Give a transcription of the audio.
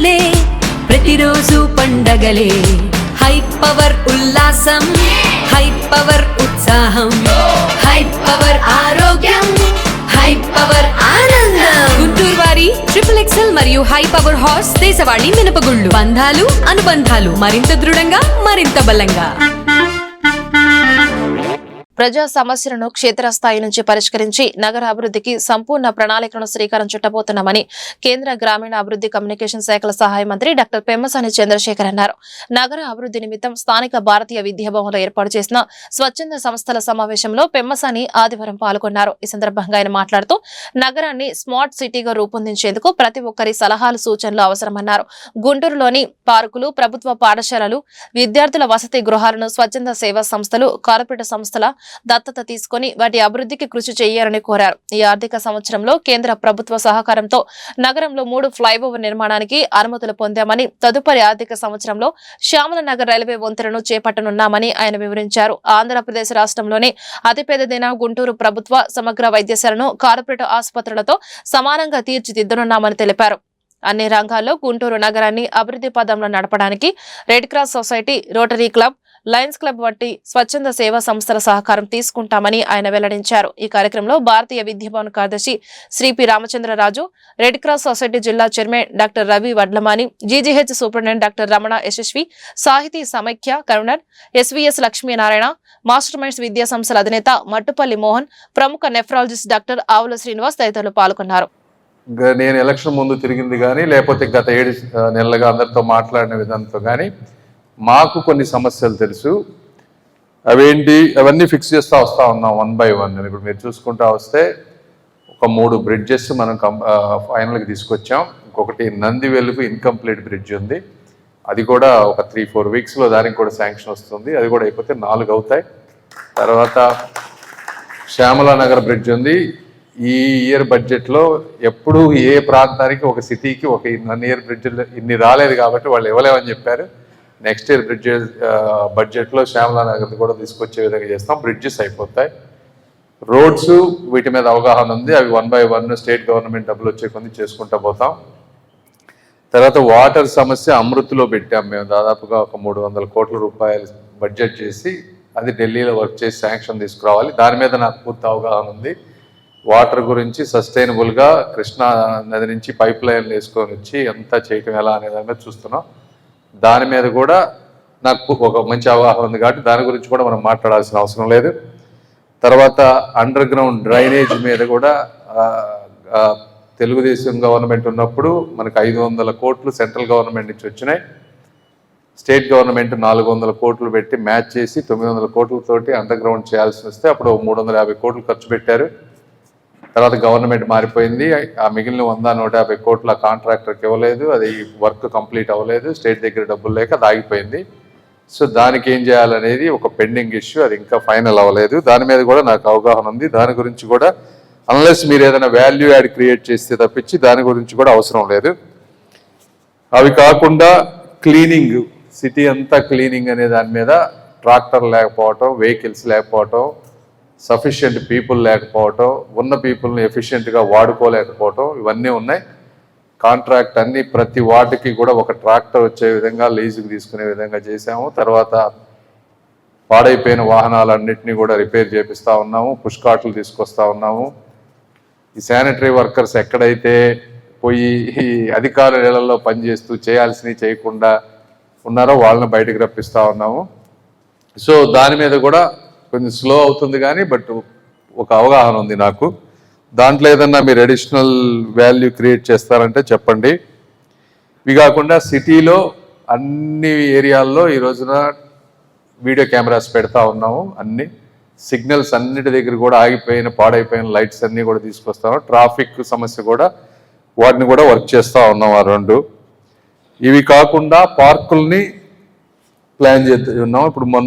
రంగులే ప్రతిరోజు పండగలే high power ఉల్లాసం high power ఉత్సాహం హై పవర్ ఆరోగ్యం హై పవర్ ఆనందం గుంటూరు వారి XXL మరియు హై పవర్ హార్స్ దేశవాళీ మినపగుళ్ళు బంధాలు అనుబంధాలు మరింత దృఢంగా మరింత బలంగా ప్రజా సమస్యలను క్షేత్రస్థాయి నుంచి పరిష్కరించి నగర అభివృద్ధికి సంపూర్ణ ప్రణాళికను శ్రీకారం చుట్టబోతున్నామని కేంద్ర గ్రామీణ అభివృద్ధి కమ్యూనికేషన్ శాఖల సహాయ మంత్రి డాక్టర్ పెమ్మసాని చంద్రశేఖర్ అన్నారు. నగర అభివృద్ధి నిమిత్తం స్థానిక భారతీయ విద్యాభవన్లో ఏర్పాటు చేసిన స్వచ్ఛంద సంస్థల సమావేశంలో పెమ్మసాని ఆదివారం పాల్గొన్నారు. ఈ సందర్భంగా ఆయన మాట్లాడుతూ నగరాన్ని స్మార్ట్ సిటీగా రూపొందించేందుకు ప్రతి ఒక్కరి సలహాలు సూచనలు అవసరమన్నారు. గుంటూరులోని పార్కులు, ప్రభుత్వ పాఠశాలలు, విద్యార్థుల వసతి గృహాలను స్వచ్ఛంద సేవా సంస్థలు, కార్పొరేట్ సంస్థల దత్తత తీసుకుని వాటి అభివృద్ధికి కృషి చేయాలని కోరారు. ఈ ఆర్థిక సంవత్సరంలో కేంద్ర ప్రభుత్వ సహకారంతో నగరంలో 3 ఫ్లైఓవర్ నిర్మాణానికి అనుమతులు పొందామని, తదుపరి ఆర్థిక సంవత్సరంలో శ్యామల నగర్ రైల్వే వంతెనను చేపట్టనున్నామని ఆయన వివరించారు. ఆంధ్రప్రదేశ్ రాష్ట్రంలోని అతిపెద్దదైన గుంటూరు ప్రభుత్వ సమగ్ర వైద్యశాలను కార్పొరేట్ ఆసుపత్రులతో సమానంగా తీర్చిదిద్దనున్నామని తెలిపారు. అన్ని రంగాల్లో గుంటూరు నగరాన్ని అభివృద్ధి పదంలో నడపడానికి red cross society, rotary club, Lions club వంటి స్వచ్ఛంద సేవా సంస్థల సహకారం తీసుకుంటామని ఆయన వెల్లడించారు. ఈ కార్యక్రమంలో భారతీయ విద్యాభవన్ కార్యదర్శి Shri P Ramachandraraju, red cross society జిల్లా chairman doctor Ravi Vadlamani, GGH superintendent doctor Ramana Yashasvi, సాహితీ సమైక్య కరుణర్, ఎస్వీఎస్ లక్ష్మీనారాయణ, మాస్టర్ మైండ్స్ విద్యా సంస్థల అధినేత మట్టుపల్లి మోహన్, ప్రముఖ నెఫ్రాలజిస్ట్ డాక్టర్ ఆవుల శ్రీనివాస్ తదితరులు పాల్గొన్నారు. నేను ఎలక్షన్ ముందు తిరిగింది కానీ, లేకపోతే గత 7 నెలలుగా అందరితో మాట్లాడిన విధానంతో కానీ మాకు కొన్ని సమస్యలు తెలుసు. అవన్నీ ఫిక్స్ చేస్తూ వస్తూ ఉన్నాం 1 by 1. ఇప్పుడు మీరు చూసుకుంటా వస్తే ఒక 3 బ్రిడ్జెస్ మనం ఫైనల్కి తీసుకొచ్చాం. ఇంకొకటి నందివెలుగు ఇన్కంప్లీట్ బ్రిడ్జ్ ఉంది, అది కూడా ఒక 3-4 వీక్స్లో దానికి కూడా శాంక్షన్ వస్తుంది. అది కూడా అయిపోతే 4 అవుతాయి. తర్వాత శ్యామలా నగర్ బ్రిడ్జ్ ఉంది. ఈ ఇయర్ బడ్జెట్లో ఎప్పుడు ఏ ప్రాంతానికి ఒక సిటీకి ఒక 1 ఇయర్ బ్రిడ్జ్ ఇన్ని రాలేదు కాబట్టి వాళ్ళు ఇవ్వలేమని చెప్పారు. నెక్స్ట్ ఇయర్ బడ్జెట్లో శ్యామలా నగర్ కూడా తీసుకొచ్చే విధంగా చేస్తాం. బ్రిడ్జెస్ అయిపోతాయి. రోడ్స్ వీటి మీద అవగాహన ఉంది, అవి 1 by 1 స్టేట్ గవర్నమెంట్ డబ్బులు వచ్చే కొన్ని చేసుకుంటూ పోతాం. తర్వాత వాటర్ సమస్య అమృత్లో పెట్టాం మేము. దాదాపుగా ఒక 300 కోట్ల రూపాయలు బడ్జెట్ చేసి అది ఢిల్లీలో వర్క్ చేసి శాంక్షన్ తీసుకురావాలి. దాని మీద నాకు పూర్తి అవగాహన ఉంది. వాటర్ గురించి సస్టైనబుల్గా కృష్ణా నది నుంచి పైప్ లైన్లు వేసుకొని వచ్చి ఎంత చేయటం ఎలా అనే దాని మీద చూస్తున్నాం. దాని మీద కూడా నాకు ఒక మంచి అవగాహన ఉంది కాబట్టి దాని గురించి కూడా మనం మాట్లాడాల్సిన అవసరం లేదు. తర్వాత అండర్ గ్రౌండ్ డ్రైనేజ్ మీద కూడా తెలుగుదేశం గవర్నమెంట్ ఉన్నప్పుడు మనకు 500 కోట్లు సెంట్రల్ గవర్నమెంట్ నుంచి వచ్చినాయి. స్టేట్ గవర్నమెంట్ 400 కోట్లు పెట్టి మ్యాచ్ చేసి 900 కోట్లతోటి అండర్ గ్రౌండ్ చేయాల్సి వస్తే అప్పుడు 350 కోట్లు ఖర్చు పెట్టారు. తర్వాత గవర్నమెంట్ మారిపోయింది. ఆ మిగిలిన 100-150 కోట్ల కాంట్రాక్టర్కి ఇవ్వలేదు, అది వర్క్ కంప్లీట్ అవ్వలేదు, స్టేట్ దగ్గర డబ్బులు లేక అది ఆగిపోయింది. సో దానికి ఏం చేయాలనేది ఒక పెండింగ్ ఇష్యూ, అది ఇంకా ఫైనల్ అవ్వలేదు. దాని మీద కూడా నాకు అవగాహన ఉంది. దాని గురించి కూడా అన్లెస్ మీరు ఏదైనా వాల్యూ యాడ్ క్రియేట్ చేస్తే తప్పించి దాని గురించి కూడా అవసరం లేదు. అవి కాకుండా క్లీనింగ్, సిటీ అంతా క్లీనింగ్ అనే దాని మీద ట్రాక్టర్ లేకపోవటం, వెహికల్స్ లేకపోవటం, సఫిషియెంట్ పీపుల్ లేకపోవటం, ఉన్న పీపుల్ని ఎఫిషియెంట్గా వాడుకోలేకపోవటం, ఇవన్నీ ఉన్నాయి. కాంట్రాక్ట్ అన్ని ప్రతి వాటికి కూడా ఒక ట్రాక్టర్ వచ్చే విధంగా లీజుకి తీసుకునే విధంగా చేసాము. తర్వాత పాడైపోయిన వాహనాలన్నింటినీ కూడా రిపేర్ చేపిస్తూ ఉన్నాము, పుష్కాట్లు తీసుకొస్తా ఉన్నాము. ఈ శానిటరీ వర్కర్స్ ఎక్కడైతే పోయి ఈ అధికారుల ఇళ్లలో పనిచేస్తూ చేయాల్సినవి చేయకుండా ఉన్నారో వాళ్ళని బయటకు రప్పిస్తూ ఉన్నాము. సో దాని మీద కూడా కొంచెం స్లో అవుతుంది కానీ బట్ ఒక అవగాహన ఉంది నాకు. దాంట్లో ఏదన్నా మీరు అడిషనల్ వాల్యూ క్రియేట్ చేస్తారంటే చెప్పండి. ఇవి కాకుండా సిటీలో అన్ని ఏరియాల్లో ఈ రోజున వీడియో కెమెరాస్ పెడతా ఉన్నాము. అన్ని సిగ్నల్స్ అన్నిటి దగ్గర కూడా ఆగిపోయిన పాడైపోయిన లైట్స్ అన్నీ కూడా తీసుకొస్తాము. ట్రాఫిక్ సమస్య కూడా వాటిని కూడా వర్క్ చేస్తూ ఉన్నాం. ఆ 2 ఇవి కాకుండా పార్కుల్ని ప్లాన్ చేస్తున్నాం. ఇప్పుడు మొన్న